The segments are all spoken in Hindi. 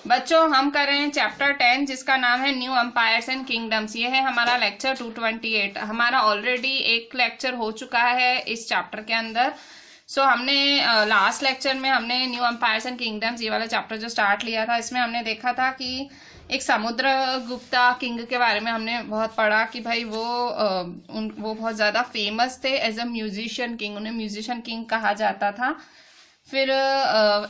बच्चों हम कर रहे हैं चैप्टर 10 जिसका नाम है न्यू एम्पायर्स एंड किंगडम्स। ये है हमारा लेक्चर 228। हमारा ऑलरेडी एक लेक्चर हो चुका है इस चैप्टर के अंदर। हमने लास्ट लेक्चर में हमने न्यू एम्पायर्स एंड किंगडम्स ये वाला चैप्टर जो स्टार्ट लिया था, इसमें हमने देखा था कि एक समुद्रगुप्ता किंग के बारे में हमने बहुत पढ़ा कि भाई वो बहुत ज्यादा फेमस थे एज अ म्यूजिशियन किंग। उन्हें म्यूजिशियन किंग कहा जाता था। फिर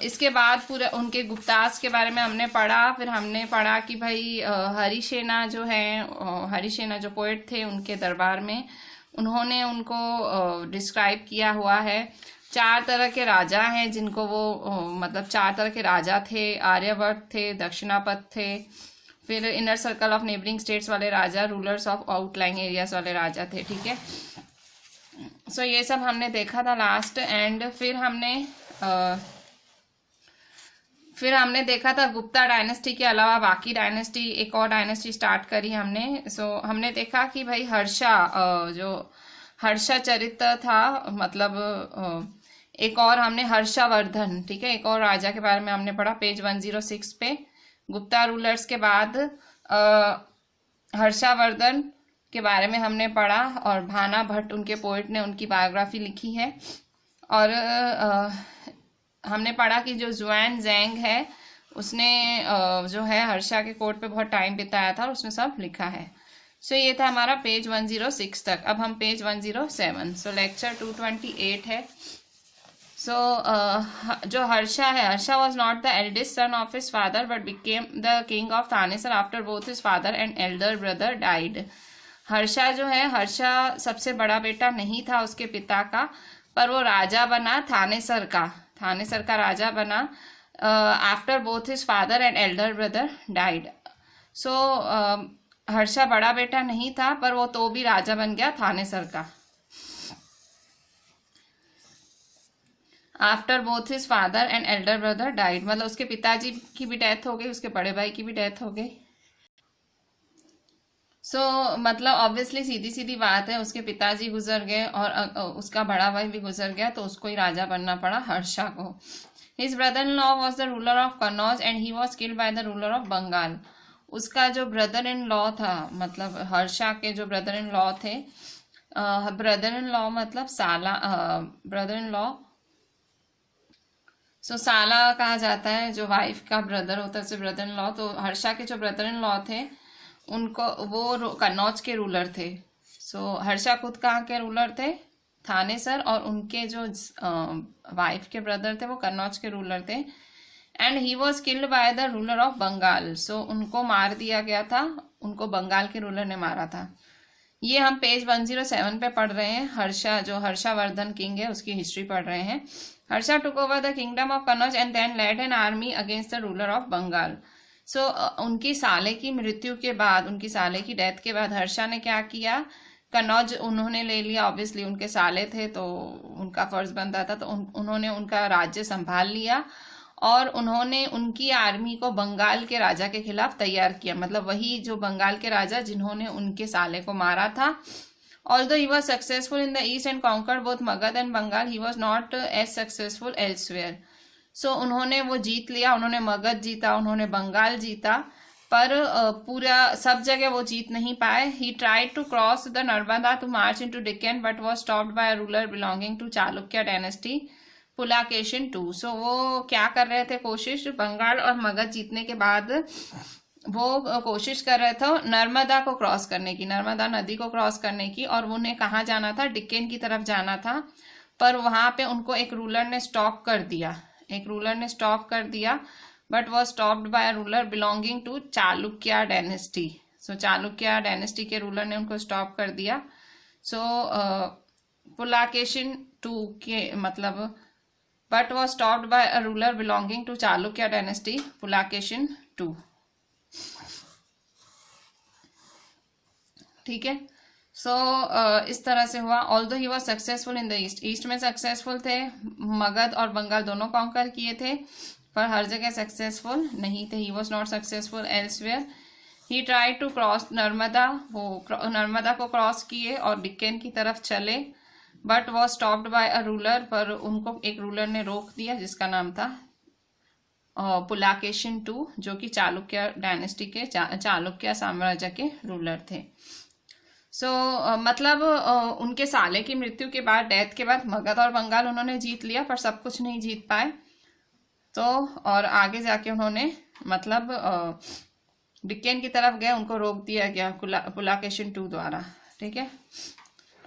इसके बाद पूरे उनके गुप्तास के बारे में हमने पढ़ा। फिर हमने पढ़ा कि भाई हरिसेना जो है, हरिसेना जो पोएट थे, उनके दरबार में उन्होंने उनको डिस्क्राइब किया हुआ है। 4 तरह के राजा हैं जिनको वो मतलब 4 तरह के राजा थे। आर्यवर्त थे, दक्षिणापथ थे, फिर inner circle of neighbouring states वाले राजा, रूलर्स ऑफ आउटलाइंग एरियाज वाले राजा थे। ठीक है, ये सब हमने देखा था लास्ट। एंड फिर हमने देखा था गुप्ता डायनेस्टी के अलावा बाकी डायनेस्टी, एक और डायनेस्टी स्टार्ट करी हमने। हमने देखा कि भाई हर्षा, जो हर्षा चरित्र था, मतलब एक और हमने हर्षावर्धन, ठीक है, एक और राजा के बारे में हमने पढ़ा पेज 106 पे। गुप्ता रूलर्स के बाद हर्षावर्धन के बारे में हमने पढ़ा और भाना भट्ट उनके पोएट ने उनकी बायोग्राफी लिखी है। और हमने पढ़ा कि जो जुआन जैंग है उसने जो है हर्षा के कोर्ट पे बहुत टाइम बिताया था और उसने सब लिखा है। ये था हमारा पेज 106 तक। अब हम पेज 107, लेक्चर 228 है। जो हर्षा है, Harsha was not the eldest son of his father but became the king of Thanesar after both his father and Elder brother died. Harsha जो है, हर्षा सबसे बड़ा बेटा नहीं था उसके पिता का, पर वो राजा बना थानेसर का राजा बना after both his father and Elder brother died. Harsha बड़ा बेटा नहीं था पर वो तो भी राजा बन गया थानेसर का। After both his father and Elder brother died मतलब उसके पिताजी की भी डेथ हो गई, उसके बड़े भाई की भी डेथ हो गई। मतलब ऑब्वियसली सीधी सीधी बात है, उसके पिताजी गुजर गए और उसका बड़ा भाई भी गुजर गया, तो उसको ही राजा बनना पड़ा हर्षा को। His brother in law was the ruler of Kannauj and he was killed by the ruler of Bengal. उसका जो ब्रदर इन लॉ था, मतलब हर्षा के जो ब्रदर इन लॉ थे, ब्रदर इन लॉ मतलब साला, ब्रदर इन लॉ साला कहा जाता है, जो वाइफ का ब्रदर होता है उसे ब्रदर इन लॉ। तो हर्षा के जो ब्रदर इन लॉ थे उनको वो कन्नौज के रूलर थे। हर्षा खुद कहाँ के रूलर थे? थानेसर, और उनके जो वाइफ के ब्रदर थे वो कन्नौज के रूलर थे। And he was killed by the ruler of Bengal. उनको मार दिया गया था, उनको बंगाल के रूलर ने मारा था। ये हम पेज 107 पे पढ़ रहे हैं। हर्षा जो हर्षावर्धन किंग है उसकी हिस्ट्री पढ़ रहे हैं। Harsha took over the kingdom of Kannauj and then led an army against the ruler of Bengal. उनकी साले की मृत्यु के बाद, उनकी साले की डेथ के बाद हर्षा ने क्या किया? कन्नौज उन्होंने ले लिया। ऑब्वियसली उनके साले थे तो उनका फर्ज बनता था, तो उन्होंने उनका राज्य संभाल लिया और उन्होंने उनकी आर्मी को बंगाल के राजा के खिलाफ तैयार किया। मतलब वही जो बंगाल के राजा जिन्होंने उनके साले को मारा था। Although he was successful in the east and conquered both Magad and Bengal, he was not as successful elsewhere. उन्होंने वो जीत लिया, उन्होंने मगध जीता, उन्होंने बंगाल जीता, पर पूरा सब जगह वो जीत नहीं पाए। He tried to cross the Narmada to march into Deccan but was stopped by a ruler belonging to Chalukya dynasty, Pulakeshin II. वो क्या कर रहे थे? कोशिश, बंगाल और मगध जीतने के बाद वो कोशिश कर रहे थे नर्मदा को क्रॉस करने की, नर्मदा नदी को क्रॉस करने की, और उन्हें कहाँ जाना था? डिक्कन की तरफ जाना था। पर वहां पे उनको एक रूलर ने स्टॉप कर दिया, but was stopped by ruler belonging to Chalukya dynasty. Chalukya dynasty के रूलर ने उनको स्टॉप कर दिया। पुलाकेशिन II के मतलब, but was stopped by a ruler belonging to Chalukya dynasty, Pulakeshin II। ठीक है, इस तरह से हुआ। Although he was successful in the east में सक्सेसफुल थे, मगध और बंगाल दोनों कॉन्कर किए थे, पर हर जगह सक्सेसफुल नहीं थे। He was not successful elsewhere. He tried to cross Narmada, वो नर्मदा को क्रॉस किए और डिक्कन की तरफ चले, but was stopped by a ruler, पर उनको एक रूलर ने रोक दिया जिसका नाम था पुलाकेशिन II, जो कि चालुक्य डायनेस्टी के चालुक्य साम्राज्य के रूलर थे। मतलब उनके साले की मृत्यु के बाद, डेथ के बाद, मगध और बंगाल उन्होंने जीत लिया, पर सब कुछ नहीं जीत पाए। तो और आगे जाके उन्होंने मतलब डिक्केन की तरफ गए, उनको रोक दिया गया पुलाकेशिन II द्वारा। ठीक है।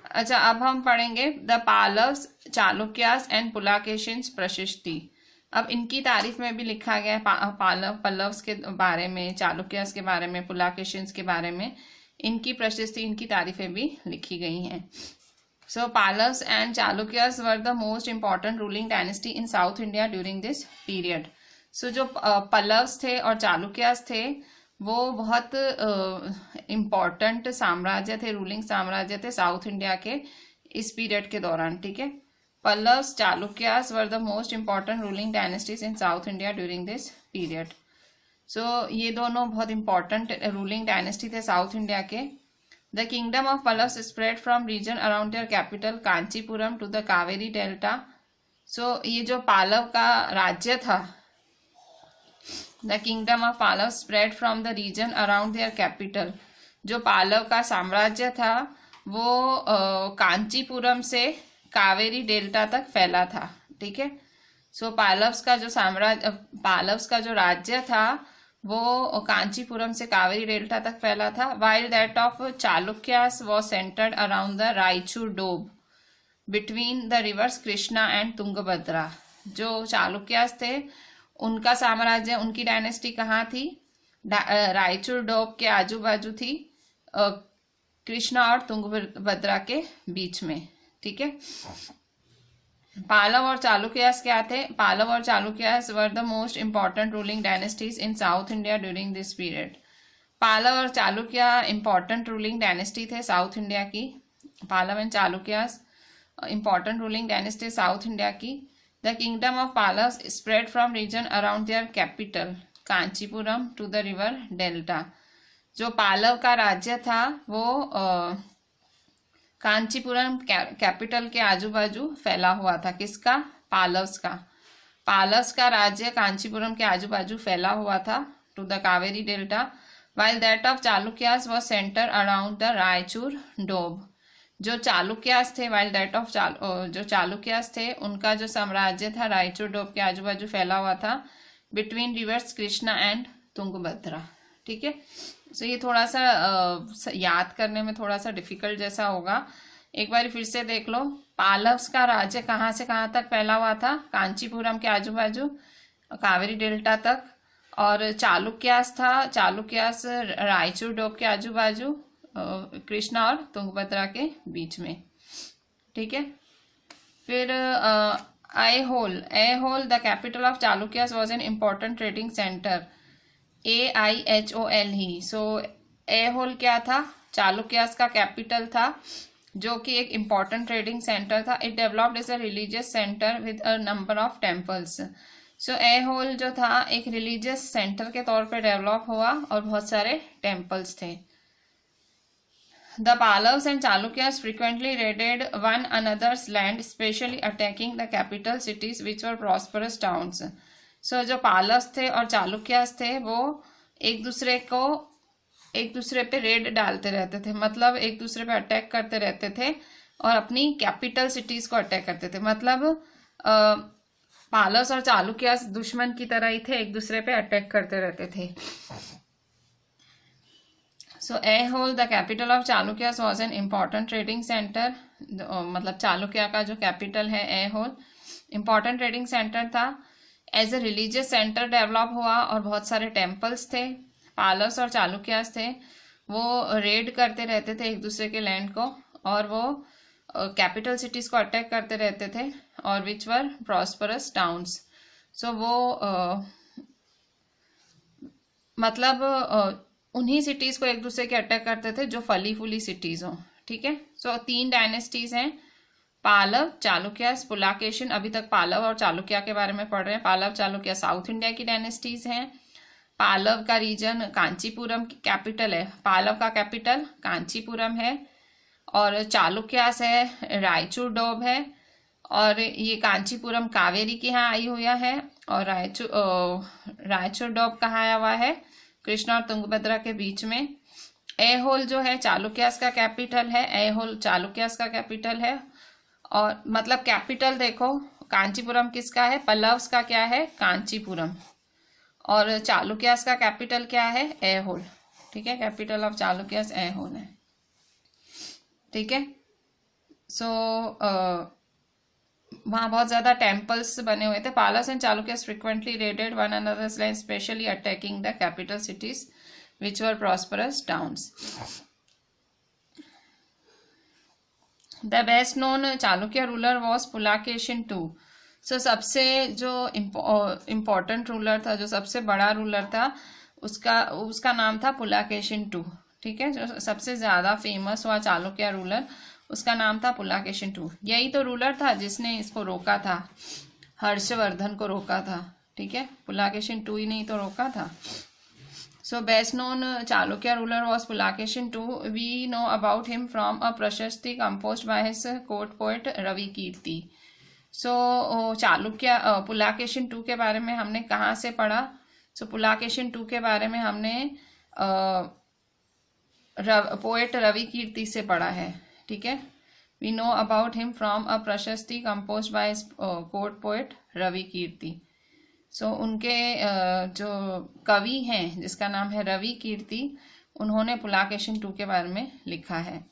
अच्छा, अब हम पढ़ेंगे द पालव्स, चालुक्यास एंड पुलाकेशिन्स प्रशस्ति। अब इनकी तारीफ में भी लिखा गया है, पल्लव्स के बारे में, चालुक्यास के बारे में, पुलाकेशिन्स के बारे में, इनकी प्रशस्ति, इनकी तारीफें भी लिखी गई हैं। So Pallavs and Chalukyas were the most important ruling dynasty in South India during this period. So जो पल्लव्स थे और चालुक्यास थे वो बहुत इम्पॉर्टेंट साम्राज्य थे, रूलिंग साम्राज्य थे साउथ इंडिया के इस पीरियड के दौरान। ठीक है। Pallavas, Chalukyas were the most important ruling dynasties in south India during this period. So ये दोनों बहुत इम्पॉर्टेंट रूलिंग डायनेस्टी थे साउथ इंडिया के। The kingdom of Pallavs spread from region around their capital Kanchipuram to the Kaveri Delta. So ये जो पालव का राज्य था, The kingdom of Pallavs spread from the region around their capital. जो पालव का साम्राज्य था वो कांचीपुरम से कावेरी डेल्टा तक फैला था। ठीक है। सो पालव्स का जो राज्य था वो कांचीपुरम से कावेरी डेल्टा तक फैला था। While that of Chalukyas was centred around the Raichur doab between the rivers Krishna and Tungabhadra. जो चालुक्यास थे उनका साम्राज्य, उनकी डायनेस्टी कहाँ थी? रायचूर डोब के आजू बाजू थी, कृष्णा और तुंगभद्रा के बीच में। ठीक है। पालव और चालुक्यास क्या थे? पालव और Chalukyas were the most important ruling dynasties in south India during this period. Pallava और चालुक्य इम्पॉर्टेंट रूलिंग डायनेस्टी थे साउथ इंडिया की। Pallava and Chalukyas important ruling dynasty south India की। The kingdom of Pallava spread from region around their capital Kanchipuram to the river delta. जो पालव का राज्य था वो कांचीपुरम कैपिटल के आजू बाजू फैला हुआ था। किसका? पालव्स का। पालव्स का राज्य कांचीपुरम के आजू बाजू फैला हुआ था to the Kaveri delta. While that of Chalukyas was centre around the Raichur doab. जो चालुक्यास थे, वाइल दैट ऑफ जो चालुक्यास थे उनका जो साम्राज्य था रायचूर डोब के आजू बाजू फैला हुआ था between reverse Krishna and Tungabhadra. ठीक है। सो ये थोड़ा सा याद करने में थोड़ा सा डिफिकल्ट जैसा होगा, एक बार फिर से देख लो। पालव्स का राज्य कहाँ से कहाँ तक फैला हुआ था? कांचीपुरम के आजू बाजू कावेरी डेल्टा तक। और चालुक्यास था, चालुक्यास रायचूर डोब के आजू बाजू कृष्णा और तुंगभद्रा के बीच में। ठीक है। फिर Aihole the capital of Chalukyas was an important trading centre. AIHOL ही। सो ऐहोल क्या था? चालुक्यास का कैपिटल था जो कि एक इम्पॉर्टेंट ट्रेडिंग सेंटर था। It developed as a religious centre with a number of temples. So Aihole जो था एक रिलीजियस सेंटर के तौर पे डेवलप हुआ और बहुत सारे टेम्पल्स थे। The Pallavas and Chalukyas frequently raided one another's land, especially attacking the capital cities which were prosperous towns. So जो पालव्स थे और चालुक्यास थे वो एक दूसरे पे रेड डालते रहते थे, मतलब एक दूसरे पे अटैक करते रहते थे और अपनी कैपिटल सिटीज को अटैक करते थे। मतलब पालव्स और चालुक्यास दुश्मन की तरह ही थे, एक दूसरे पे अटैक करते रहते थे। So Aihole the capital of Chalukyas was an important trading centre. मतलब चालुक्या का जो कैपिटल है ऐहोल इम्पॉर्टेंट ट्रेडिंग सेंटर था। As a religious centre develop हुआ और बहुत सारे टेम्पल्स थे। पालव्स और चालुक्यास थे वो रेड करते रहते थे एक दूसरे के लैंड को और वो कैपिटल सिटीज को अटैक करते रहते थे और विच वर प्रॉस्परस टाउन्स। सो वो मतलब उन्हीं सिटीज को एक दूसरे के अटैक करते थे जो फली फूली सिटीज हों। ठीक है। सो 3 डायनेस्टीज हैं, पालव, चालुक्यास, पुलाकेशिन। अभी तक पालव और चालुक्या के बारे में पढ़ रहे हैं। पालव चालुक्या साउथ इंडिया की डायनेस्टीज हैं। पालव का रीजन कांचीपुरम की कैपिटल है, पालव का कैपिटल कांचीपुरम है और चालुक्यास है रायचूर डोब है और ये कांचीपुरम कावेरी के यहाँ आई हुआ है और रायचूर डॉब कहाँ आया हुआ है? कृष्णा और तुंगभद्रा के बीच में। ऐहोल जो है चालुक्यास का कैपिटल है, ऐहोल चालुक्यास का कैपिटल है। और मतलब कैपिटल देखो, कांचीपुरम किसका है? पल्लव्स का क्या है? कांचीपुरम। और चालुक्यास का कैपिटल क्या है? ऐहोल। ठीक है, कैपिटल ऑफ चालुक्यास ऐहोल है। ठीक है, सो वहाँ बहुत ज्यादा टेम्पल्स बने हुए थे। Palas and Chalukyas frequently raided one another's land, especially attacking the capital cities which were prosperous towns. The best known Chalukya ruler was Pulakeshin II। So सबसे जो इम्पोर्टेंट रूलर था, जो सबसे बड़ा रूलर था, उसका नाम था पुलाकेशिन II। ठीक है, जो सबसे ज्यादा फेमस हुआ चालुक्य रूलर, उसका नाम था पुलाकेशिन II। यही तो रूलर था जिसने इसको रोका था, हर्षवर्धन को रोका था। ठीक है, पुलाकेशिन II ही नहीं तो रोका था। So best known Chalukya ruler was Pulakeshin II. We know about him from a prashasti composed by his court poet Ravi Kirti. So Chalukya पुलाकेशिन II के बारे में हमने कहाँ से पढ़ा? So पुलाकेशिन II के बारे में हमने पोएट रवि कीर्ति से पढ़ा है। ठीक है, We know about him from a prashasti composed by his court poet Ravi Kirti. सो उनके जो कवि हैं जिसका नाम है रवि कीर्ति, उन्होंने पुलाकेशिन II के बारे में लिखा है।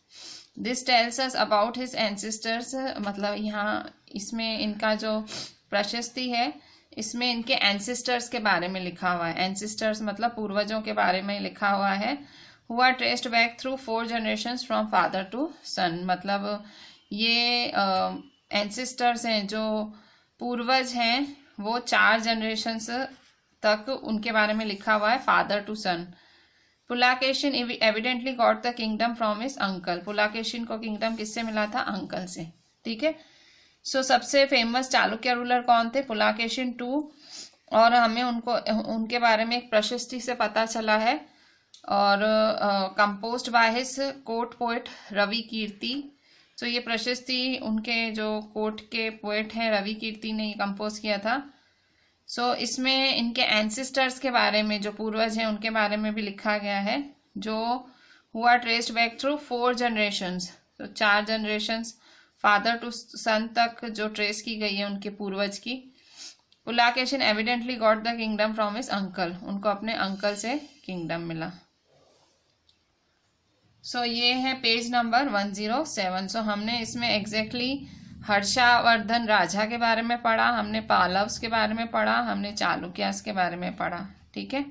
This tells us about his ancestors, मतलब यहाँ इसमें इनका जो प्रशस्ति है, इसमें इनके एंसेस्टर्स के बारे में लिखा हुआ है। एंसेस्टर्स मतलब पूर्वजों के बारे में लिखा हुआ है। Who are traced back through 4 generations from father to son, मतलब ये एंसेस्टर्स हैं, जो पूर्वज हैं, वो 4 जनरेशंस तक उनके बारे में लिखा हुआ है, father to son. Pulakeshin evidently got the kingdom from his uncle. Pulakeshin को किंगडम किससे मिला था? अंकल से। ठीक है, सो सबसे फेमस चालुक्य रूलर कौन थे? पुलाकेशिन II। और हमें उनके बारे में एक प्रशस्ति से पता चला है, और composed by his court poet Ravi Kirti. तो ये प्रशस्ति उनके जो कोर्ट के पोएट हैं रवि कीर्ति ने कंपोज किया था। सो इसमें इनके एंसेस्टर्स के बारे में, जो पूर्वज हैं उनके बारे में भी लिखा गया है, जो who are traced back through 4 generations. तो 4 जनरेशंस फादर टू सन तक जो ट्रेस की गई है उनके पूर्वज की। Pulakeshin evidently got the kingdom from his uncle, उनको अपने अंकल से किंगडम मिला। सो ये है पेज नंबर 107। सो हमने इसमें एग्जैक्टली हर्षवर्धन राजा के बारे में पढ़ा, हमने पालव्स के बारे में पढ़ा, हमने चालुक्यास के बारे में पढ़ा। ठीक है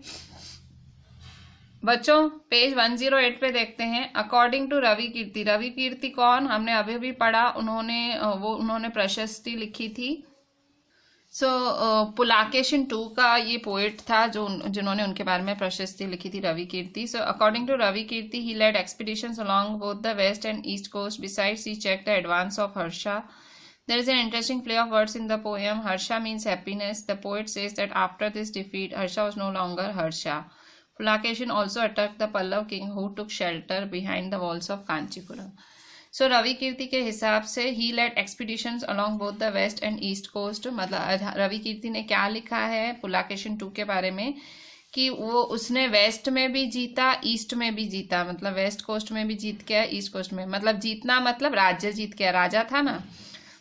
बच्चों, पेज 108 पे देखते हैं। अकॉर्डिंग टू रवि कीर्ति, रवि कीर्ति कौन? हमने अभी भी पढ़ा, उन्होंने प्रशस्ति लिखी थी। सो पुलाकेशिन II का ये पोएट था जिन्होंने उनके बारे में प्रशस्ति लिखी थी, Ravi Kirti. So according to Ravi Kirti, he led expeditions along both the west and east coast. Besides he checked the advance of Harsha. There is an interesting play of words in the poem. Harsha means happiness. The poet says that after this defeat, Harsha was no longer Harsha. Pulakeshin also attacked the Pallav king who took shelter behind the walls of Kanchipuram. So Ravi Kirti के हिसाब से he led expeditions along both the west and east coast. मतलब रवि कीर्ति ने क्या लिखा है पुलाकेशिन II के बारे में, कि वो उसने वेस्ट में भी जीता, ईस्ट में भी जीता, मतलब वेस्ट कोस्ट में भी जीत गया, ईस्ट कोस्ट में, मतलब जीतना मतलब राज्य जीत गया, राजा था ना।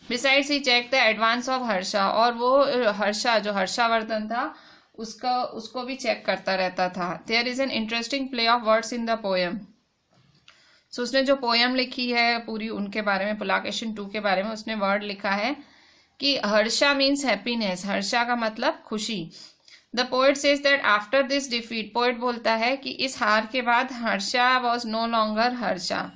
Besides he check the advance of Harsha, और वो हर्षा जो हर्षवर्धन था उसको भी चेक करता रहता था। There is an interesting play of words in the poem. So उसने जो पोयम लिखी है पूरी उनके बारे में, पुलाकेशिन II के बारे में, उसने वर्ड लिखा है कि हर्षा मीन्स हैप्पीनेस, हर्षा का मतलब खुशी। The poet says that after this defeat, poet बोलता है कि इस हार के बाद Harsha was no longer Harsha.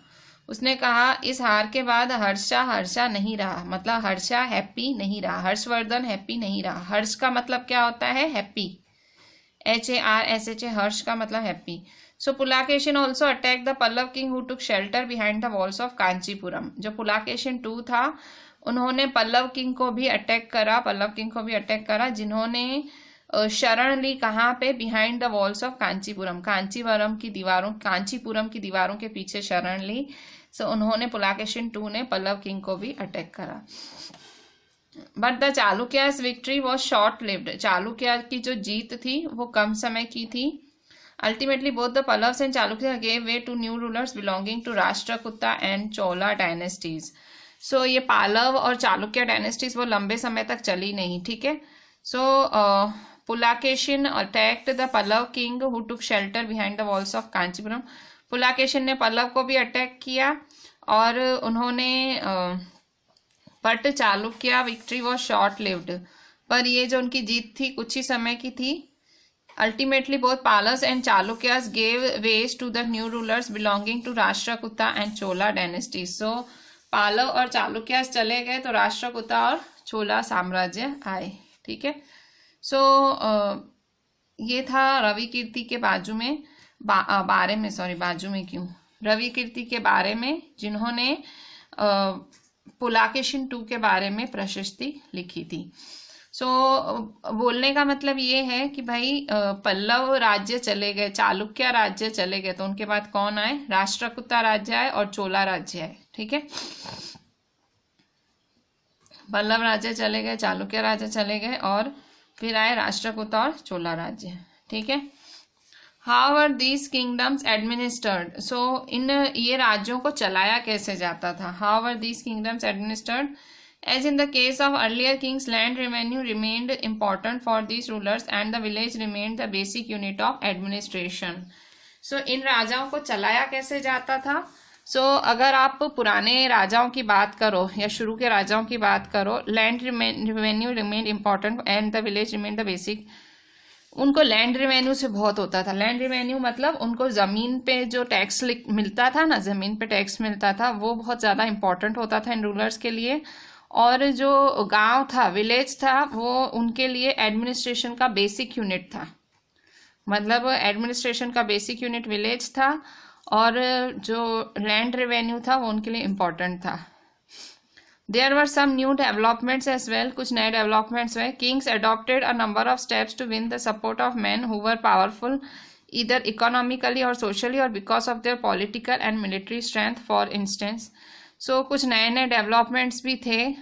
उसने कहा इस हार के बाद हर्षा नहीं रहा, मतलब हर्षा हैप्पी नहीं रहा, हर्षवर्धन हैप्पी नहीं रहा। हर्ष का मतलब क्या होता है? हैप्पी, HARSH, हर्ष का मतलब happy. So Pulakeshin also attack the Pallava king who took shelter behind the walls of Kanchipuram. जो पुलाकेशिन II था, उन्होंने पल्लव किंग को भी अटैक करा, जिन्होंने शरण ली कहाँ पे? Behind the walls of Kanchipuram, Kanchipuram की दीवारों के पीछे शरण ली। सो उन्होंने पुलाकेशिन II ने पल्लव किंग को भी अटैक करा। But the Chalukyas victory was short lived. Chalukya की जो जीत थी वो कम समय की थी। Ultimately both the Pallavas and Chalukya gave way to new rulers belonging to Rashtrakuta and Chola dynasties. So ये पालव और चालुक्य डायनेस्टीज वो लंबे समय तक चली नहीं, ठीक है। So Pulakeshin attacked the Pallava king who took shelter behind the walls of Kanchipuram. Pulakeshin ने पल्लव को भी अटैक किया और उन्होंने but Chalukya victory was short lived, पर ये जो उनकी जीत थी कुछ ही समय की थी। Ultimately both Pallavas and Chalukyas gave ways to the new rulers belonging to Rashtrakuta and Chola dynasty. So Pallava और चालुक्यास चले गए तो राष्ट्रकूटा और चोला साम्राज्य आए, ठीक है। सो ये था रवि कीर्ति के बाजू में बारे में बाजू में क्यों, रवि कीर्ति के बारे में जिन्होंने पुलाकेशिन II के बारे में प्रशस्ति लिखी थी। सो बोलने का मतलब ये है कि भाई पल्लव राज्य चले गए, चालुक्य राज्य चले गए, तो उनके बाद कौन आए, राष्ट्रकूटा राज्य आए और चोला राज्य आए, ठीक है। पल्लव राज्य चले गए, चालुक्य राज्य चले गए और फिर आए राष्ट्रकूटा और चोला राज्य, ठीक है। How are these kingdoms administered. So इन ये राज्यों को चलाया कैसे जाता था। How are these kingdoms administered. As in the case of earlier kings, land revenue remained important for these rulers and the village remained the basic unit of administration. So इन राजाओं को चलाया कैसे जाता था। सो अगर आप पुराने राजाओं की बात करो या शुरू के राजाओं की बात करो, land revenue remained important and the village remained the basic. उनको लैंड रेवेन्यू से बहुत होता था। लैंड रेवेन्यू मतलब उनको जमीन पे जो टैक्स मिलता था ना, जमीन पे टैक्स मिलता था, वो बहुत ज्यादा इंपॉर्टेंट होता था इन रूलर्स के लिए। और जो गांव था, विलेज था, वो उनके लिए एडमिनिस्ट्रेशन का बेसिक यूनिट था। मतलब एडमिनिस्ट्रेशन का बेसिक यूनिट विलेज था और जो लैंड रेवेन्यू था वो उनके लिए इम्पोर्टेंट था। There were some new developments as well. कुछ नए developments हुए. Kings adopted a number of steps to win the support of men who were powerful either economically or socially or because of their political and military strength, for instance. So कुछ नए नए developments भी थे।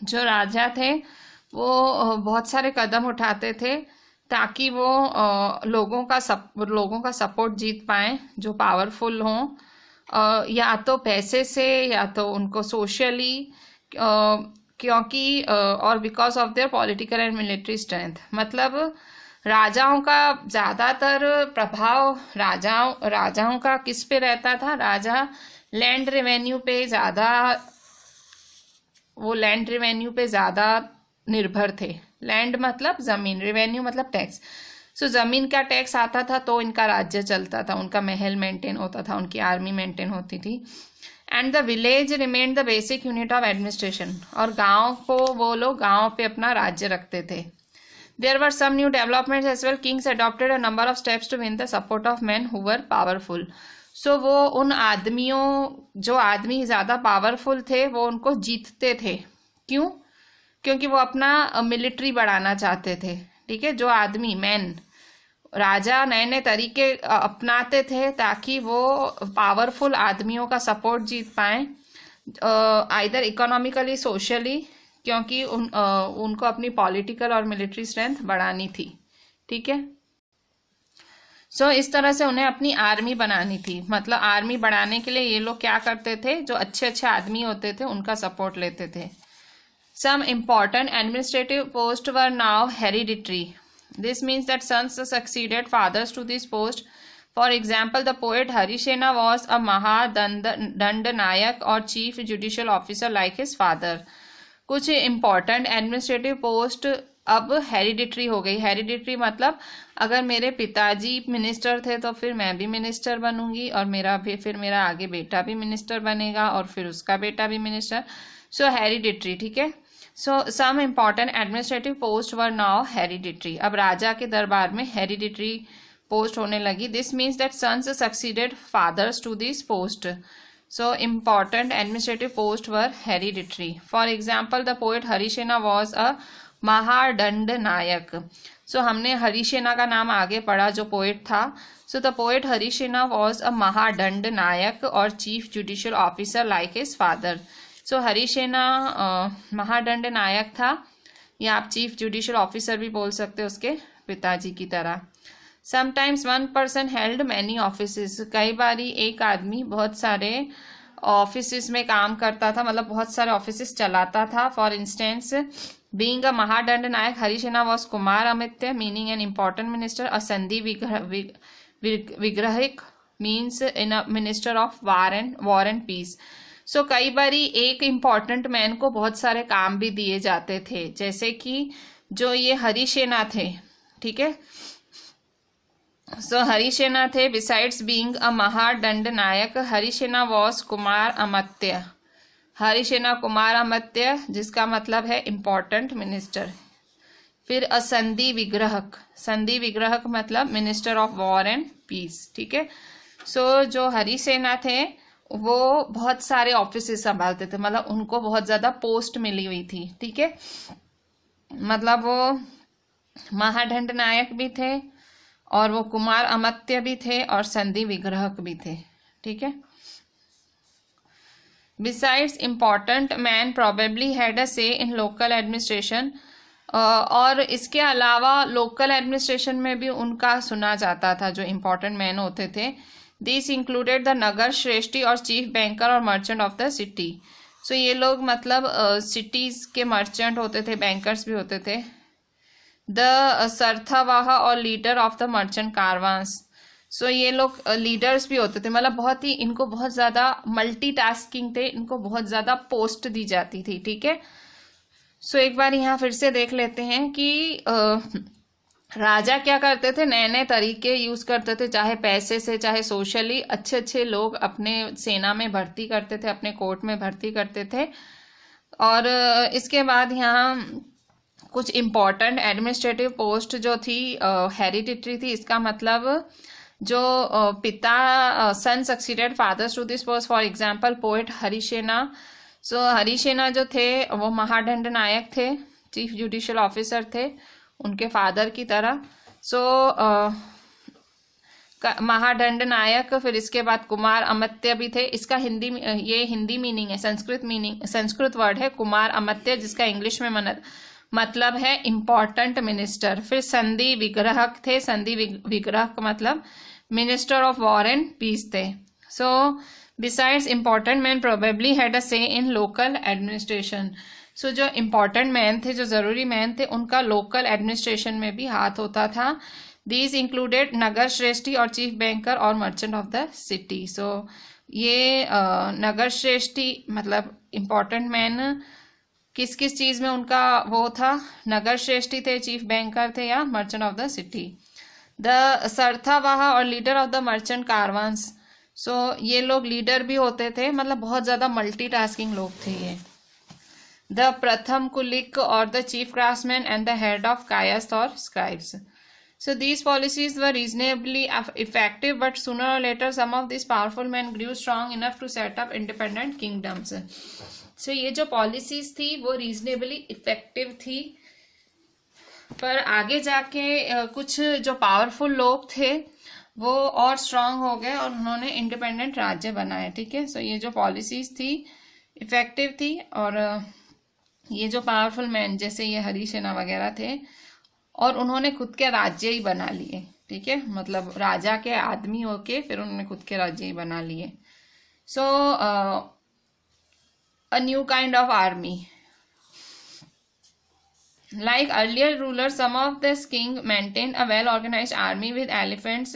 जो राजा थे वो बहुत सारे कदम उठाते थे ताकि वो लोगों का सपोर्ट जीत पाए जो पावरफुल हों, या तो पैसे से या तो उनको सोशली, क्योंकि और because of their political and military strength. मतलब राजाओं का ज़्यादातर प्रभाव राजाओं का किस पे रहता था। राजा लैंड रेवेन्यू पे ज़्यादा, वो लैंड रेवेन्यू पे ज़्यादा निर्भर थे। लैंड मतलब ज़मीन, रेवेन्यू मतलब टैक्स। सो जमीन का टैक्स आता था तो इनका राज्य चलता था, उनका महल मेंटेन होता था, उनकी आर्मी मेंटेन होती थी। And the village remained the basic unit of administration. और गांव को वो लोग गांव पे अपना राज्य रखते थे। There were some new developments as well. Kings adopted a number of steps to win the support of man who were powerful. So वो उन आदमियों, जो आदमी ज्यादा पावरफुल थे, वो उनको जीतते थे. क्यों? क्योंकि वो अपना मिलिट्री बढ़ाना चाहते थे. ठीक है, जो आदमी मैन, राजा नए नए तरीके अपनाते थे ताकि वो पावरफुल आदमियों का सपोर्ट जीत पाए, आइदर इकोनॉमिकली, सोशली, क्योंकि उनको अपनी पॉलिटिकल और मिलिट्री स्ट्रेंथ बढ़ानी थी. ठीक है, सो इस तरह से उन्हें अपनी आर्मी बनानी थी. मतलब आर्मी बढ़ाने के लिए ये लोग क्या करते थे, जो अच्छे अच्छे आदमी होते थे उनका सपोर्ट लेते थे. Some important administrative posts were now hereditary. This means that sons succeeded fathers to this post. For example, the poet Harisena was a Mahadandanayak or chief judicial officer like his father. कुछ important administrative post अब हेरिडिटरी हो गई. हेरिडिटरी मतलब अगर मेरे पिताजी मिनिस्टर थे तो फिर मैं भी मिनिस्टर बनूंगी, और फिर मेरा आगे बेटा भी मिनिस्टर बनेगा, और फिर उसका बेटा भी मिनिस्टर. सो हेरिडिटरी. ठीक है, so some important administrative post were now hereditary. अब राजा के दरबार में हेरिडिटरी पोस्ट होने लगी. This means that sons succeeded fathers to this post. So important administrative post were hereditary. For example, the poet Harisena was a महादंड nayaka. So हमने हरिसेना का नाम आगे पढ़ा जो पोएट था. So the poet Harisena was a महादंड nayaka और chief judicial officer like his father. सो हरिसेना महादंड नायक था, या आप चीफ जुडिशियल ऑफिसर भी बोल सकते हो उसके पिताजी की तरह। Sometimes one person held many offices, कई बारी एक आदमी बहुत सारे ऑफिसेस में काम करता था, मतलब बहुत सारे ऑफिसेस चलाता था। For instance, being a महादंड Nayak, Harisena was Kumar Amatya meaning an important minister. A Sandhi Vigrahika means in a minister of war and peace. So कई बारी एक इम्पॉर्टेंट मैन को बहुत सारे काम भी दिए जाते थे, जैसे कि जो ये हरिसेना थे, ठीक है। सो हरिसेना थे, besides being a महादंड Nayak, Harisena was Kumar Amatya. Harisena Kumar Amatya, जिसका मतलब है इम्पॉर्टेंट मिनिस्टर। फिर असंधि विग्रहक, संधि विग्रहक मतलब minister of war and peace, ठीक है। सो जो हरिसेना थे वो बहुत सारे ऑफिस संभालते थे, मतलब उनको बहुत ज्यादा पोस्ट मिली हुई थी, ठीक है। मतलब वो महादंड नायक भी थे और वो कुमार अमित्य भी थे और संधि विग्रहक भी थे, ठीक है। Besides important man probably had a say in local administration, और इसके अलावा लोकल एडमिनिस्ट्रेशन में भी उनका सुना जाता था, जो इम्पोर्टेंट मैन होते थे। दिस इंक्लूडेड द नगर श्रेष्ठी और चीफ बैंकर और मर्चेंट ऑफ द सिटी। सो ये लोग मतलब सिटीज के मर्चेंट होते थे, बैंकर्स भी होते थे। The Sarthavaha or leader of the merchant caravans, so ये लोग लीडर्स भी होते थे, मतलब बहुत ही इनको बहुत ज़्यादा मल्टीटास्किंग थे, इनको बहुत ज़्यादा पोस्ट दी जाती थी, ठीक है। सो एक बार यहाँ फिर से देख लेते हैं कि राजा क्या करते थे, नए नए तरीके यूज करते थे, चाहे पैसे से चाहे सोशली। अच्छे अच्छे लोग अपने सेना में भर्ती करते थे, अपने कोर्ट में भर्ती करते थे। और इसके बाद यहाँ कुछ इम्पोर्टेंट एडमिनिस्ट्रेटिव पोस्ट जो थी हेरिडिटरी थी। इसका मतलब जो पिता son succeeded fathers to this post. For example poet Harisena. So Harisena जो थे वो महादंड नायक थे, चीफ जुडिशियल ऑफिसर थे उनके फादर की तरह। सो महादंड नायक, फिर इसके बाद कुमार अमित्य भी थे। इसका हिंदी, ये हिंदी मीनिंग है, संस्कृत वर्ड है कुमार अमित्य, जिसका इंग्लिश में मतलब है इम्पॉर्टेंट मिनिस्टर। फिर संधि विग्रहक थे, संधि विग्रहक मतलब minister of war and peace थे। So besides important man probably had a say in local administration. सो जो इम्पॉर्टेंट मैन थे, जो जरूरी मैन थे, उनका लोकल एडमिनिस्ट्रेशन में भी हाथ होता था। दीज इंक्लूडेड नगर श्रेष्ठी और चीफ बैंकर और मर्चेंट ऑफ द सिटी। सो ये नगर श्रेष्ठी मतलब इम्पॉर्टेंट मैन किस किस चीज में उनका वो था, नगर श्रेष्ठी थे, चीफ बैंकर थे या merchant of the city. The Sarthavaha or leader of the merchant caravans. So ये लोग लीडर भी होते थे, मतलब बहुत ज्यादा मल्टीटास्किंग लोग थे ये। द प्रथम कुलिक और the chief craftsman and the head of Kayastha और scribes. So these policies were reasonably effective, but sooner or later some of these powerful men grew strong enough to set up independent kingdoms. So ये जो policies थी वो reasonably effective थी, पर आगे जाके कुछ जो पावरफुल लोग थे वो और स्ट्रांग हो गए और उन्होंने इंडिपेंडेंट राज्य बनाए, ठीक है। सो ये जो पॉलिसीज थी इफेक्टिव थी, और ये जो पावरफुल मैन जैसे ये हरिसेना वगैरह थे, और उन्होंने खुद के राज्य ही बना लिए, ठीक है। मतलब राजा के आदमी होके फिर उन्होंने खुद के राज्य ही बना लिए। So a new kind of army like earlier rulers, some of this king maintained a well organized army with elephants,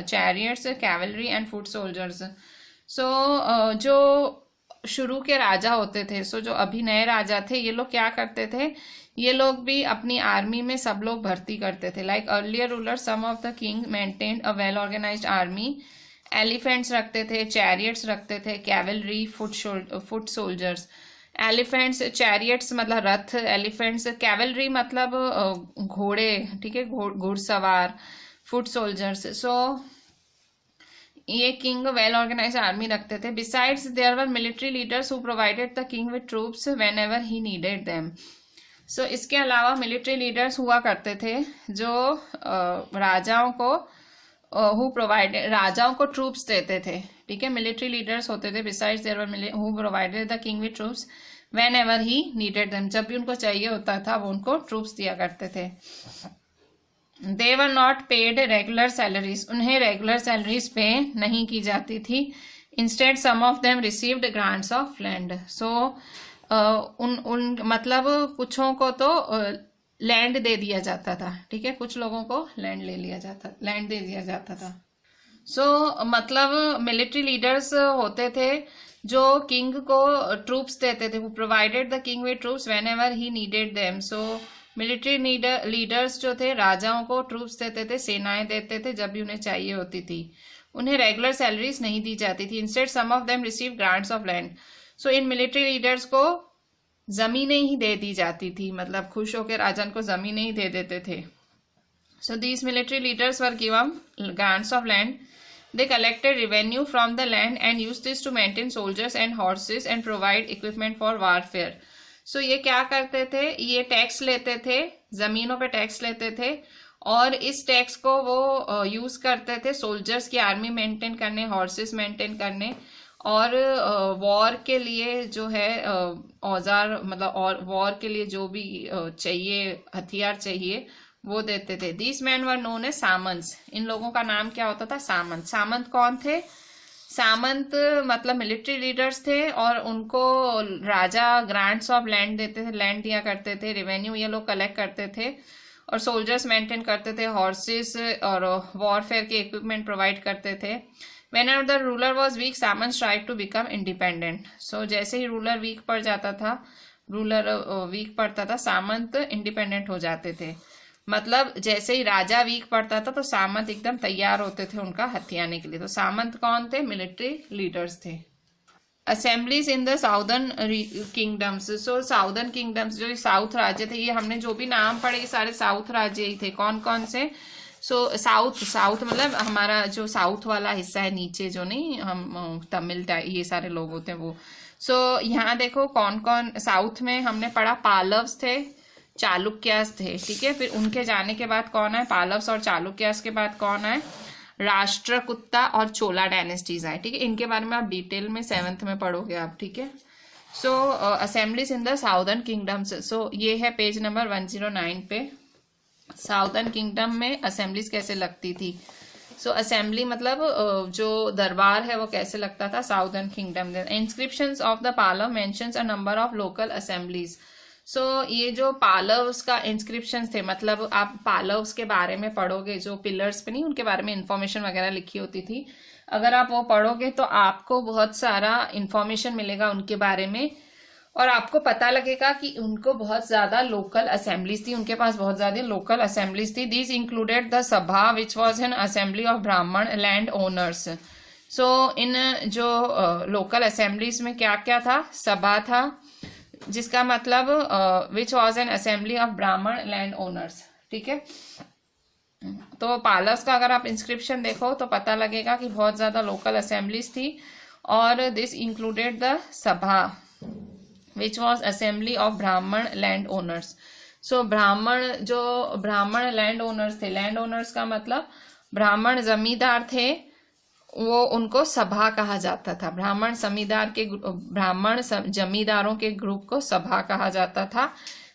chariots, cavalry and foot soldiers. So जो शुरू के राजा होते थे, सो जो अभी नए राजा थे, ये लोग क्या करते थे, ये लोग भी अपनी आर्मी में सब लोग भर्ती करते थे। Like earlier ruler some of the king maintained a well organised army. Elephants रखते थे, चैरियट्स रखते थे, cavalry, foot soldiers. Elephants, chariots मतलब रथ, एलिफेंट्स, कैवलरी मतलब घोड़े, ठीक है, घुड़सवार, फुट सोल्जर्स। सो ये किंग वेल ऑर्गेनाइज आर्मी रखते थे। Besides there were military leaders who provided the king with troops whenever he needed them. So इसके अलावा मिलिट्री लीडर्स हुआ करते थे जो राजाओं को हु प्रोवाइडेड, राजाओं को ट्रूप्स देते थे, ठीक है, मिलिट्री लीडर्स होते थे, besides there were who provided the king with troops whenever he needed them, जब भी उनको चाहिए होता था वो उनको ट्रूप्स दिया करते थे। They were not paid regular salaries, उन्हें रेगुलर सैलरीज पे नहीं की जाती थी। Instead some of them received grants of land, so उन मतलब कुछों को तो लैंड दे दिया जाता था, ठीक है, कुछ लोगों को लैंड दे दिया जाता था। सो मतलब मिलिट्री लीडर्स होते थे जो किंग को ट्रूप्स देते थे, वो provided the king with troops whenever he needed them. So military leaders जो थे राजाओं को ट्रूप्स देते थे, सेनाएं देते थे जब भी उन्हें चाहिए होती थी। उन्हें रेगुलर सैलरीज नहीं दी जाती थी। Instead some of them receive grants of land, so इन मिलिट्री लीडर्स को जमीनें ही दे दी जाती थी, मतलब खुश होकर राजन को जमीनें ही दे देते थे। So these military leaders were given grants of land, they collected revenue from the land and used this to maintain soldiers and horses and provide equipment for warfare. So ये क्या करते थे, ये टैक्स लेते थे, जमीनों पे टैक्स लेते थे और इस टैक्स को वो यूज करते थे सोल्जर्स की आर्मी मेंटेन करने, हॉर्सेस मेंटेन करने और वॉर के लिए जो है औजार, मतलब और वॉर के लिए जो भी चाहिए, हथियार चाहिए, वो देते थे। These men were known as samantas, इन लोगों का नाम क्या होता था, सामंत। सामंत कौन थे, सामंत मतलब मिलिट्री लीडर्स थे और उनको राजा ग्रांट्स ऑफ लैंड देते थे, लैंड दिया करते थे, रेवेन्यू ये लोग कलेक्ट करते थे और सोल्जर्स मेंटेन करते थे, हॉर्सेस और वॉरफेयर के इक्विपमेंट प्रोवाइड करते थे। Whenever the ruler was weak, Samants tried to become independent. So जैसे ही रूलर वीक पड़ जाता था, सामंत इंडिपेंडेंट हो जाते थे। मतलब जैसे ही राजा वीक पड़ता था तो सामंत एकदम तैयार होते थे उनका हथियाने के लिए। तो सामंत कौन थे, मिलिट्री लीडर्स थे। Assemblies in the southern kingdoms, so southern kingdoms जो साउथ राज्य थे, ये हमने जो भी नाम पढ़े ये सारे साउथ राज्य ही थे। कौन कौन से, सो साउथ मतलब हमारा जो साउथ वाला हिस्सा है नीचे, जो नहीं हम तमिल ये सारे लोग होते हैं वो। सो यहाँ देखो कौन कौन साउथ में हमने पढ़ा, पालव्स थे, चालुक्यास थे, ठीक है। फिर उनके जाने के बाद कौन है, पालव्स और चालुक्यास के बाद कौन है, राष्ट्रकूटा और चोला डायनेस्टीज आए, ठीक है। इनके बारे में आप डिटेल में 7th में पढ़ोगे आप, ठीक है। So assemblies in the southern kingdoms, so ये है पेज नंबर 109 पे, साउदर्न किंगडम में असेंबलीज कैसे लगती थी। सो असेंबली मतलब जो दरबार है वो कैसे लगता था southern kingdom. Inscriptions of the Pallava mentions a number of local assemblies. So ये जो पालव्स का इंस्क्रिप्शन थे, मतलब आप पालव्स के बारे में पढ़ोगे, जो पिलर्स पे नहीं उनके बारे में इंफॉर्मेशन वगैरह लिखी होती थी, अगर आप वो पढ़ोगे तो आपको बहुत सारा इंफॉर्मेशन मिलेगा उनके बारे में और आपको पता लगेगा कि उनको बहुत ज्यादा लोकल असेंबलीज थी, उनके पास बहुत ज्यादा लोकल असेंबलीज थी। दीज इंक्लूडेड द सभा which was an assembly of ब्राह्मण लैंड ओनर्स। सो इन जो लोकल असेंबलीज में क्या क्या था, सभा था जिसका मतलब which was an assembly of ब्राह्मण लैंड ओनर्स, ठीक है। तो पालव्स का अगर आप इंस्क्रिप्शन देखो तो पता लगेगा कि बहुत ज्यादा लोकल असेंबलीज थी और दिस इंक्लूडेड द सभा विच वॉज असेंबली ऑफ ब्राह्मण लैंड ओनर्स। सो ब्राह्मण लैंड ओनर्स थे, लैंड ओनर्स का मतलब ब्राह्मण जमींदार थे, वो उनको सभा कहा जाता था। ब्राह्मण जमींदारों के ग्रुप को सभा कहा जाता था।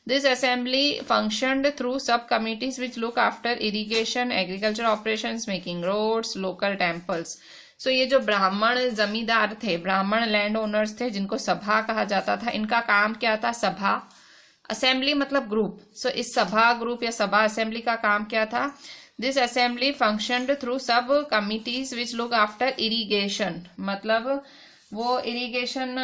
This assembly functioned through subcommittees which look after irrigation, agriculture operations, making roads, local temples. So ये जो ब्राह्मण जमींदार थे, ब्राह्मण लैंड ओनर्स थे जिनको सभा कहा जाता था, इनका काम क्या था, सभा, असेंबली मतलब ग्रुप। सो इस सभा ग्रुप या सभा असेंबली का काम क्या था, this assembly functioned through subcommittees which look after irrigation, मतलब वो इरिगेशन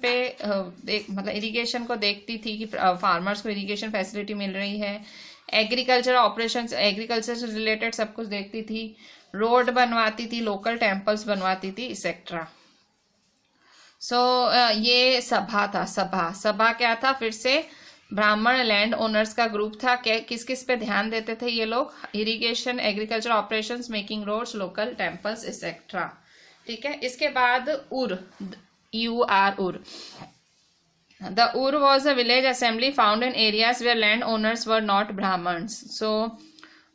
पे मतलब इरिगेशन को देखती थी कि फार्मर्स को इरिगेशन फैसिलिटी मिल रही है, एग्रीकल्चर ऑपरेशंस, एग्रीकल्चर से रिलेटेड सब कुछ देखती थी, रोड बनवाती थी, लोकल टेम्पल्स बनवाती थी, एक्सेट्रा। सो ये सभा था। सभा क्या था, फिर से ब्राह्मण लैंड ओनर्स का ग्रुप था। किस किस पे ध्यान देते थे ये लोग, irrigation, agriculture operations, making roads, local temples, etcetera, ठीक है। इसके बाद उर, UR। The Ur was a village assembly found in areas where land owners were not Brahmins. So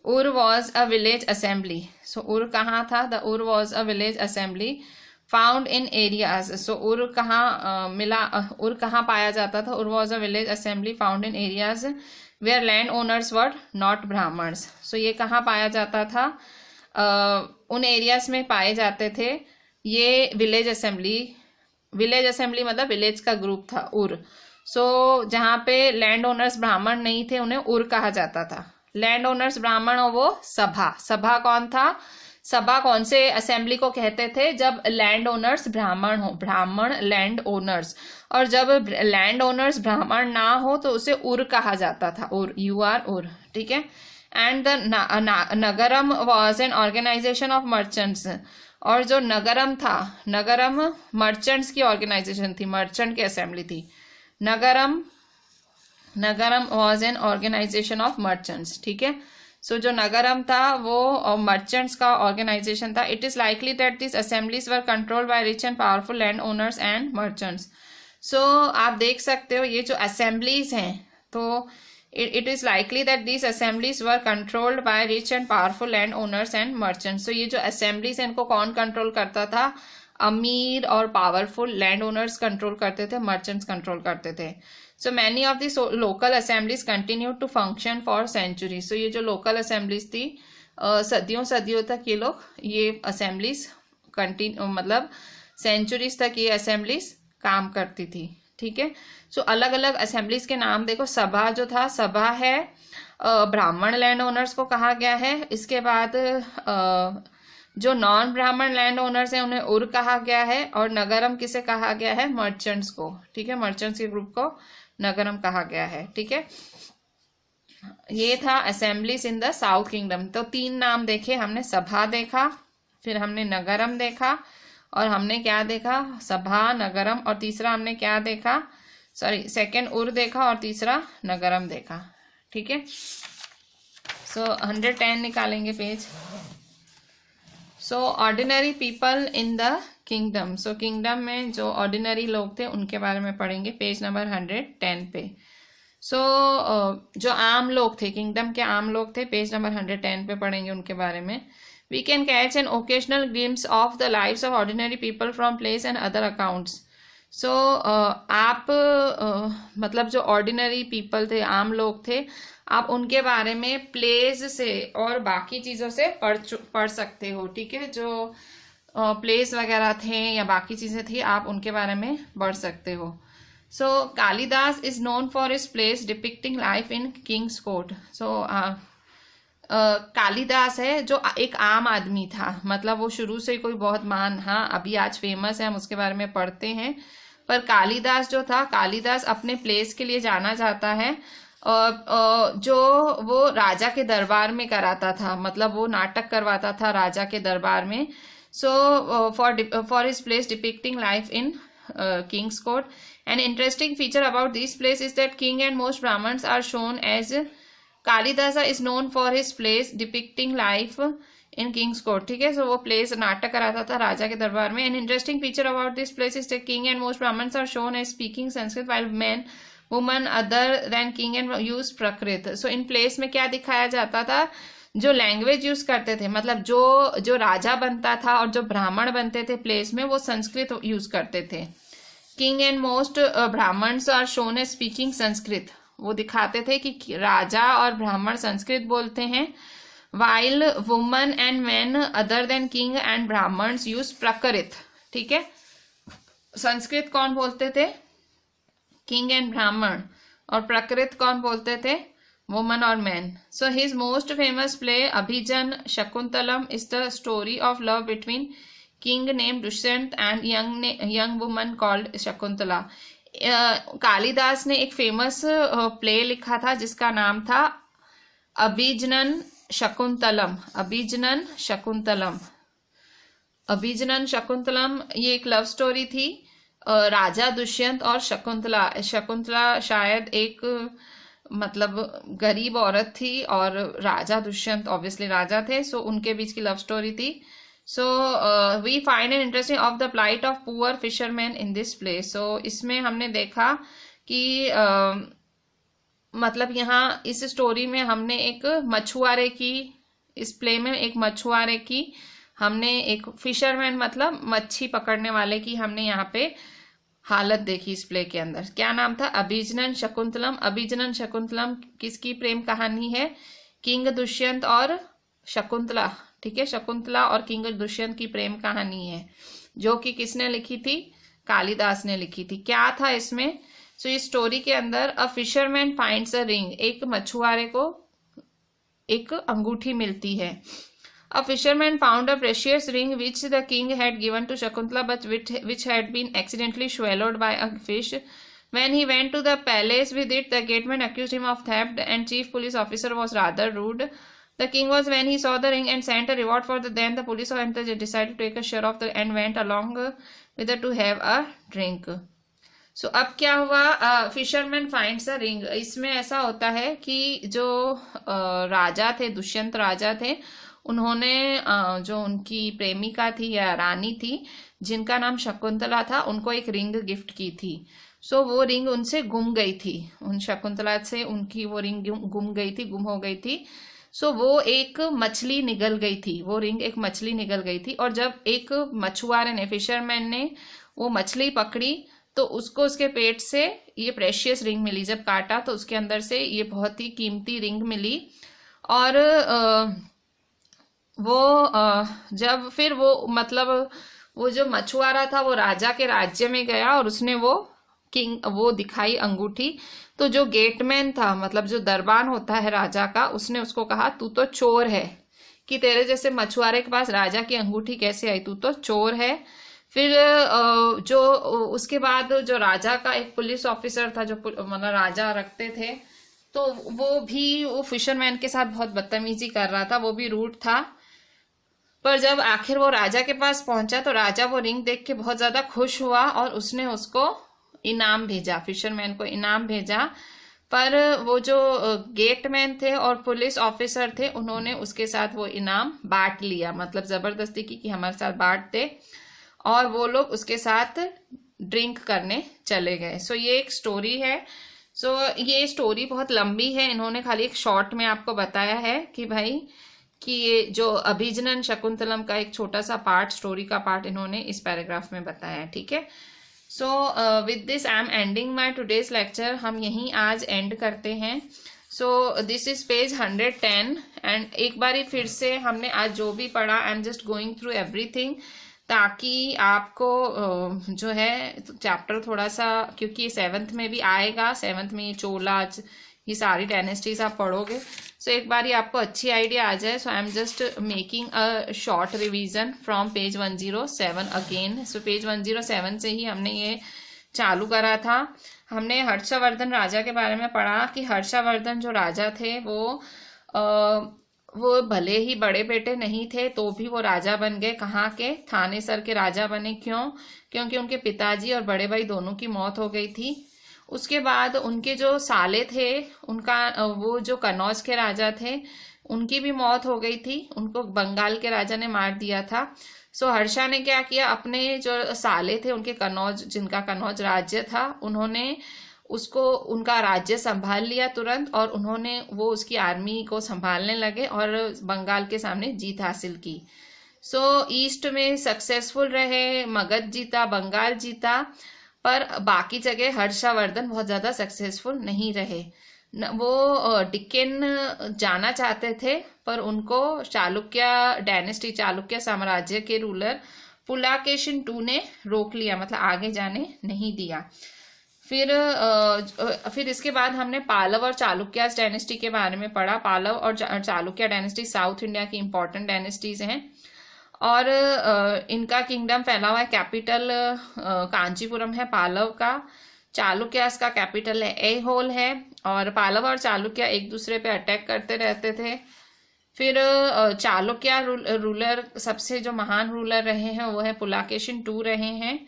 Ur was a village assembly. So Ur कहाँ था? The Ur was a village assembly found in areas. So Ur कहाँ उर कहाँ पाया जाता था? Ur was a village assembly found in areas where land owners were not Brahmins. So ये कहाँ पाया जाता था? उन एरियाज में पाए जाते थे ये विलेज असेंबली। विलेज असेंबली मतलब विलेज का ग्रुप था उर। सो जहाँ पे लैंड ओनर्स ब्राह्मण नहीं थे उन्हें उर कहा जाता था। लैंड ओनर्स ब्राह्मण और वो सभा। सभा कौन था? सभा कौन से असेंबली को कहते थे? जब लैंड ओनर्स ब्राह्मण हो, ब्राह्मण लैंड ओनर्स, और जब लैंड ओनर्स ब्राह्मण ना हो तो उसे उर कहा जाता था। उर, UR उर, ठीक है। And the Nagaram was an organization of merchants. और जो नगरम था, नगरम मर्चेंट्स की ऑर्गेनाइजेशन थी, मर्चेंट की असेंबली थी। Nagaram was an organization of merchants, ठीक है। सो जो नगरम था वो मर्चेंट्स का ऑर्गेनाइजेशन था। It is likely that this assemblies were controlled by rich and powerful land owners and merchants. So आप देख सकते हो ये जो असेंबलीज हैं, तो it is likely that these assemblies were controlled by rich and powerful landowners and merchants. So ये जो assemblies हैं इनको कौन कंट्रोल करता था? अमीर और पावरफुल लैंड ओनर्स कंट्रोल करते थे, मर्चेंट्स कंट्रोल करते थे। So many of this local assemblies continue to function for century. So ये जो लोकल असेंबलीज थी सदियों सदियों तक ये असेंबलीज कंटिन्यू, मतलब सेंचुरीज तक ये असेंबलीज काम करती थी, ठीक है। सो अलग अलग असेंबलीज के नाम देखो। सभा जो था, सभा है ब्राह्मण लैंड ओनर्स को कहा गया है। इसके बाद जो नॉन ब्राह्मण लैंड ओनर्स हैं उन्हें उर कहा गया है। और नगरम किसे कहा गया है? मर्चेंट्स को, ठीक है। मर्चेंट्स के ग्रुप को नगरम कहा गया है, ठीक है। ये था assemblies in the south kingdom. तो 3 नाम देखे हमने, सभा देखा, फिर हमने नगरम देखा, और हमने क्या देखा? सभा, नगरम, और तीसरा हमने क्या देखा? सेकंड उर देखा और तीसरा नगरम देखा, ठीक है। सो 110 निकालेंगे page. So ordinary people in the kingdom. So kingdom में जो ऑर्डिनरी लोग थे उनके बारे में पढ़ेंगे पेज नंबर 110 पे। सो जो आम लोग थे, किंगडम के आम लोग थे, पेज नंबर 110 पे पढ़ेंगे उनके बारे में। We can catch an occasional glimpse of the lives of ordinary people from plays and other accounts. So आप मतलब जो ऑर्डिनरी पीपल थे, आम लोग थे, आप उनके बारे में प्लेज से और बाकी चीज़ों से पढ़ सकते हो, ठीक है। जो प्लेस वगैरह थे या बाकी चीज़ें थी आप उनके बारे में पढ़ सकते हो। So Kalidasa is known for his plays depicting life in Kings court. So Kalidasa है जो एक आम आदमी था, मतलब वो शुरू से कोई बहुत महान, हाँ अभी आज फेमस है, हम उसके बारे में पढ़ते हैं। पर कालिदास जो था, कालिदास अपने प्लेस के लिए जाना जाता है जो वो राजा के दरबार में कराता था, मतलब वो नाटक करवाता था राजा के दरबार में। So for his plays depicting life in Kings court. An interesting feature about this play is that king and most Brahmans are shown as Kalidasa is known for his plays depicting life in Kings court, ठीक है। सो वो प्लेस नाटक कराता था राजा के दरबार में। An interesting feature about this play is that king and most Brahmans are shown as speaking Sanskrit while man woman other than king and use Prakrit. So इन प्लेस में क्या दिखाया जाता था? जो लैंग्वेज यूज करते थे, मतलब जो राजा बनता था और जो ब्राह्मण बनते थे प्लेस में, वो संस्कृत यूज करते थे। King and most Brahmans are shown as speaking Sanskrit, वो दिखाते थे कि राजा और ब्राह्मण संस्कृत बोलते हैं। While woman and man other than king and Brahmins use Prakrit, ठीक है। संस्कृत कौन बोलते थे? किंग एंड ब्राह्मण। और प्राकृत कौन बोलते थे? वुमन और man. So his most famous play Abhijnana Shakuntalam is the story of love between king named Dushyanth and young woman called Shakuntala. Kalidasa ने एक फेमस प्ले लिखा था जिसका नाम था अभिजनन शकुंतलम। अभिजनन शकुंतलम, अभिजनन शकुंतलम ये एक लव स्टोरी थी। राजा दुष्यंत और शकुंतला, शकुंतला शायद एक मतलब गरीब औरत थी और राजा दुष्यंत ऑब्वियसली राजा थे, सो उनके बीच की लव स्टोरी थी। So we find an interesting of the plight of poor fisherman in this plays. So इसमें हमने देखा कि मतलब यहाँ इस स्टोरी में हमने एक मछुआरे की इस प्ले में एक मछुआरे की हमने, एक फिशरमैन मतलब मच्छी पकड़ने वाले की हमने यहाँ पे हालत देखी इस प्ले के अंदर। क्या नाम था? अभिजनन शकुंतलम। अभिजनन शकुंतलम किसकी प्रेम कहानी है? किंग दुष्यंत और शकुंतला, ठीक है, शकुंतला और किंग दुष्यंत की प्रेम कहानी है, जो कि किसने लिखी थी? कालिदास ने लिखी थी। क्या था इसमें? सो इस स्टोरी के अंदर a fisherman finds a ring, एक मछुआरे को एक अंगूठी मिलती है। A fisherman found a precious ring which the king had given to Shakuntala, but which had been accidentally swallowed by a fish. When he went to the palace with it, the gateman accused him of theft, and chief police officer was rather rude. The king was when he saw the ring and sent a reward for the. Then the police officer decided to take a share of the and went along with her to have a drink. सो अब क्या हुआ? Fisherman finds a ring. इसमें ऐसा होता है कि जो राजा थे, दुष्यंत राजा थे, उन्होंने जो उनकी प्रेमिका थी या रानी थी जिनका नाम शकुंतला था, उनको एक रिंग गिफ्ट की थी। सो वो रिंग उनसे गुम गई थी, उन शकुंतला से उनकी वो रिंग गुम गई थी, गुम हो गई थी। सो वो एक मछली निगल गई थी, वो रिंग एक मछली निगल गई थी। और जब एक मछुआरे ने, फिशरमैन ने वो मछली पकड़ी तो उसको उसके पेट से ये प्रेशियस रिंग मिली। जब काटा तो उसके अंदर से ये बहुत ही कीमती रिंग मिली। और जब फिर वो मतलब वो जो मछुआरा था वो राजा के राज्य में गया और उसने वो दिखाई अंगूठी। तो जो गेटमैन था, मतलब जो दरबान होता है राजा का, उसने उसको कहा तू तो चोर है, कि तेरे जैसे मछुआरे के पास राजा की अंगूठी कैसे आई, तू तो चोर है। फिर जो उसके बाद जो राजा का एक पुलिस ऑफिसर था, जो मतलब राजा रखते थे, तो वो फिशरमैन के साथ बहुत बदतमीजी कर रहा था, वो भी रूड था। पर जब आखिर वो राजा के पास पहुंचा तो राजा वो रिंग देख के बहुत ज्यादा खुश हुआ और उसने उसको इनाम भेजा, फिशरमैन को इनाम भेजा। पर वो जो गेटमैन थे और पुलिस ऑफिसर थे, उन्होंने उसके साथ वो इनाम बांट लिया, मतलब जबरदस्ती की कि हमारे साथ बांट दे, और वो लोग उसके साथ ड्रिंक करने चले गए। सो ये एक स्टोरी है। सो ये स्टोरी बहुत लंबी है, इन्होंने खाली एक शॉर्ट में आपको बताया है कि भाई कि ये जो अभिजनन शकुंतलम का एक छोटा सा पार्ट, स्टोरी का पार्ट इन्होंने इस पैराग्राफ में बताया है, ठीक है। So with this I am ending my today's lecture. हम यहीं आज एंड करते हैं। So this is page 110 and एक बारी फिर से हमने आज जो भी पढ़ा, आई am just going through everything, ताकि आपको जो है चैप्टर थोड़ा सा, क्योंकि 7th में भी आएगा, 7th में ये चोला, ये सारी डायनेस्टीज आप पढ़ोगे, सो एक बार आपको अच्छी आइडिया आ जाए। So I am just making a short revision from page 107 again. So page 107 से ही हमने ये चालू करा था। हमने हर्षवर्धन राजा के बारे में पढ़ा कि हर्षवर्धन जो राजा थे वो भले ही बड़े बेटे नहीं थे तो भी वो राजा बन गए। कहाँ के? थानेसर के राजा बने। क्यों? क्योंकि उनके पिताजी और बड़े भाई दोनों की मौत हो गई थी। उसके बाद उनके जो साले थे, उनका वो जो कन्नौज के राजा थे, उनकी भी मौत हो गई थी, उनको बंगाल के राजा ने मार दिया था। सो हर्षा ने क्या किया, अपने जो साले थे उनके कन्नौज, जिनका कन्नौज राज्य था, उन्होंने उसको उनका राज्य संभाल लिया तुरंत, और उन्होंने वो उसकी आर्मी को संभालने लगे और बंगाल के सामने जीत हासिल की। सो ईस्ट में सक्सेसफुल रहे, मगध जीता, बंगाल जीता, पर बाकी जगह हर्षवर्धन बहुत ज्यादा सक्सेसफुल नहीं रहे। वो डिक्कन जाना चाहते थे, पर उनको चालुक्य डायनेस्टी, चालुक्य साम्राज्य के रूलर पुलाकेशिन II ने रोक लिया, मतलब आगे जाने नहीं दिया। फिर इसके बाद हमने पालव और चालुक्य डायनेस्टी के बारे में पढ़ा। पालव और चालुक्य डायनेस्टी साउथ इंडिया की इंपॉर्टेंट डायनेस्टीज हैं और इनका किंगडम फैला हुआ है। कैपिटल कांचीपुरम है पालव का। चालुक्यास का कैपिटल है ऐहोल है। और पालव और चालुक्य एक दूसरे पे अटैक करते रहते थे। फिर चालुक्य रूलर, सबसे जो महान रूलर रहे हैं वो है पुलाकेशिन II रहे हैं,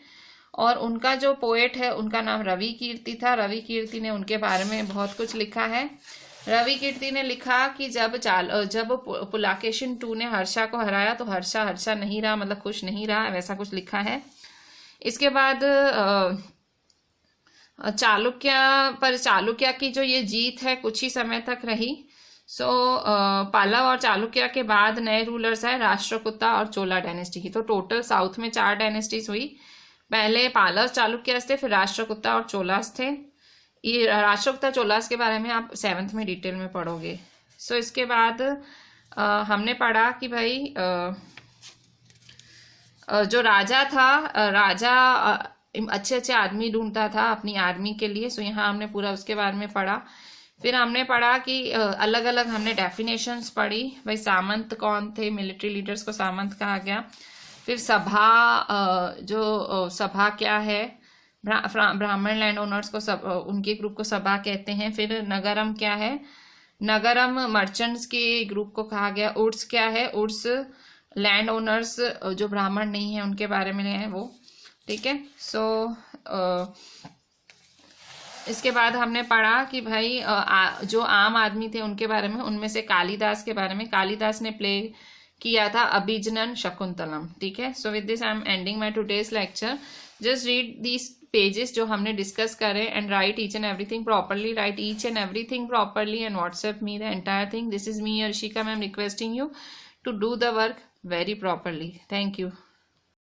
और उनका जो पोएट है उनका नाम रवि कीर्ति था। रवि कीर्ति ने उनके बारे में बहुत कुछ लिखा है। रवि कीर्ति ने लिखा कि जब पुलाकेशिन II ने हर्षा को हराया तो हर्षा नहीं रहा, मतलब खुश नहीं रहा, वैसा कुछ लिखा है। इसके बाद चालुक्य की जो ये जीत है कुछ ही समय तक रही। सो पल्लव और चालुक्य के बाद नए रूलर्स आए राष्ट्रकूटा और चोला डायनेस्टी की। तो टोटल साउथ में 4 डायनेस्टीज हुई। पहले पल्लव चालुक्यस थे, फिर राष्ट्रकूटा और चोलास थे। ये राष्ट्रकूटा चोलास के बारे में आप 7th में डिटेल में पढ़ोगे। सो इसके बाद हमने पढ़ा कि भाई जो राजा था, राजा अच्छे अच्छे आदमी ढूंढता था अपनी आर्मी के लिए। सो यहाँ हमने पूरा उसके बारे में पढ़ा। फिर हमने पढ़ा कि अलग अलग हमने डेफिनेशंस पढ़ी। भाई सामंत कौन थे, मिलिट्री लीडर्स को सामंत कहा गया। फिर सभा, जो सभा क्या है, ब्राह्मण लैंड ओनर्स को उनके ग्रुप को सभा कहते हैं। फिर नगरम क्या है, नगरम मर्चेंट्स के ग्रुप को कहा गया। उर्स क्या है, उर्स लैंड ओनर्स जो ब्राह्मण नहीं है उनके बारे में है वो, ठीक है। सो इसके बाद हमने पढ़ा कि भाई जो आम आदमी थे उनके बारे में, उनमें से कालिदास के बारे में। कालिदास ने प्ले किया था अभिजनन शकुंतलम, ठीक है। So with this I am ending my today's lecture. Just read these pages जो हमने डिस्कस करे and right each and everything properly, right each and everything properly and WhatsApp me the entire thing. This is me Arshika ma'am requesting you to do the work very properly. Thank you.